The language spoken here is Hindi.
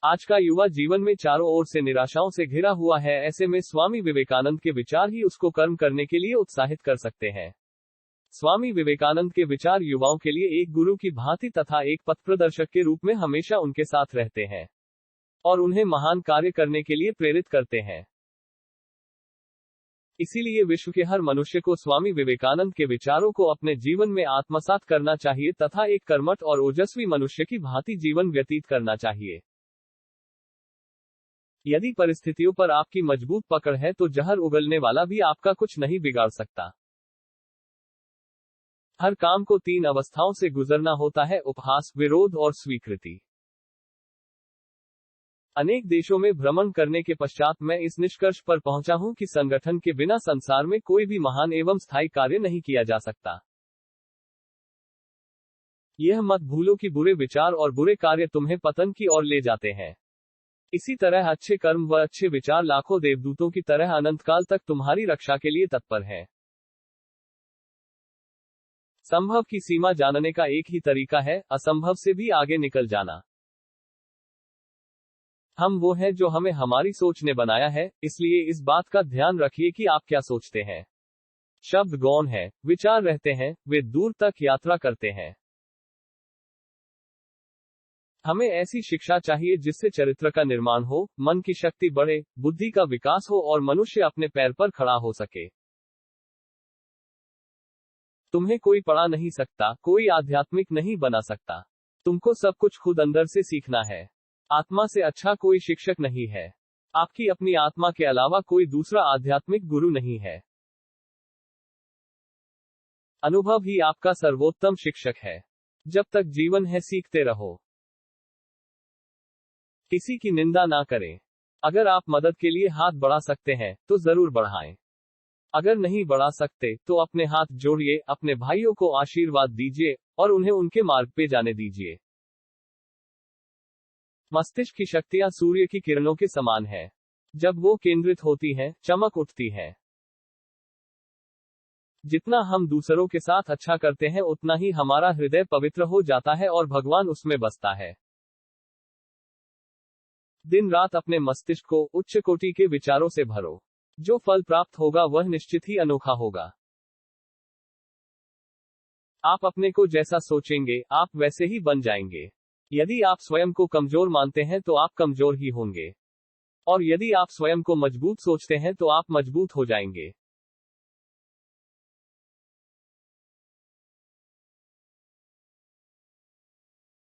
आज का युवा जीवन में चारों ओर से निराशाओं से घिरा हुआ है। ऐसे में स्वामी विवेकानंद के विचार ही उसको कर्म करने के लिए उत्साहित कर सकते हैं। स्वामी विवेकानंद के विचार युवाओं के लिए एक गुरु की भांति तथा एक पथ प्रदर्शक के रूप में हमेशा उनके साथ रहते हैं और उन्हें महान कार्य करने के लिए प्रेरित करते हैं। इसीलिए विश्व के हर मनुष्य को स्वामी विवेकानंद के विचारों को अपने जीवन में आत्मसात करना चाहिए तथा एक कर्मठ और ओजस्वी मनुष्य की भांति जीवन व्यतीत करना चाहिए। यदि परिस्थितियों पर आपकी मजबूत पकड़ है तो जहर उगलने वाला भी आपका कुछ नहीं बिगाड़ सकता। हर काम को 3 अवस्थाओं से गुजरना होता है: उपहास, विरोध और स्वीकृति। अनेक देशों में भ्रमण करने के पश्चात मैं इस निष्कर्ष पर पहुंचा हूं कि संगठन के बिना संसार में कोई भी महान एवं स्थायी कार्य नहीं किया जा सकता। यह मत भूलो कि बुरे विचार और बुरे कार्य तुम्हें पतन की ओर ले जाते हैं। इसी तरह अच्छे कर्म व अच्छे विचार लाखों देवदूतों की तरह अनंतकाल तक तुम्हारी रक्षा के लिए तत्पर हैं। संभव की सीमा जानने का एक ही तरीका है, असंभव से भी आगे निकल जाना। हम वो हैं जो हमें हमारी सोच ने बनाया है, इसलिए इस बात का ध्यान रखिए कि आप क्या सोचते हैं। शब्द गौण है, विचार रहते हैं, वे दूर तक यात्रा करते हैं। हमें ऐसी शिक्षा चाहिए जिससे चरित्र का निर्माण हो, मन की शक्ति बढ़े, बुद्धि का विकास हो और मनुष्य अपने पैर पर खड़ा हो सके। तुम्हें कोई पढ़ा नहीं सकता, कोई आध्यात्मिक नहीं बना सकता। तुमको सब कुछ खुद अंदर से सीखना है। आत्मा से अच्छा कोई शिक्षक नहीं है। आपकी अपनी आत्मा के अलावा कोई दूसरा आध्यात्मिक गुरु नहीं है। अनुभव ही आपका सर्वोत्तम शिक्षक है। जब तक जीवन है सीखते रहो। किसी की निंदा ना करें। अगर आप मदद के लिए हाथ बढ़ा सकते हैं तो जरूर बढ़ाएं। अगर नहीं बढ़ा सकते तो अपने हाथ जोड़िए, अपने भाइयों को आशीर्वाद दीजिए और उन्हें उनके मार्ग पे जाने दीजिए। मस्तिष्क की शक्तियां सूर्य की किरणों के समान है। जब वो केंद्रित होती हैं, चमक उठती है। जितना हम दूसरों के साथ अच्छा करते हैं उतना ही हमारा हृदय पवित्र हो जाता है और भगवान उसमें बसता है। दिन रात अपने मस्तिष्क को उच्च कोटि के विचारों से भरो। जो फल प्राप्त होगा वह निश्चित ही अनोखा होगा। आप अपने को जैसा सोचेंगे, आप वैसे ही बन जाएंगे। यदि आप स्वयं को कमजोर मानते हैं तो आप कमजोर ही होंगे। और यदि आप स्वयं को मजबूत सोचते हैं तो आप मजबूत हो जाएंगे।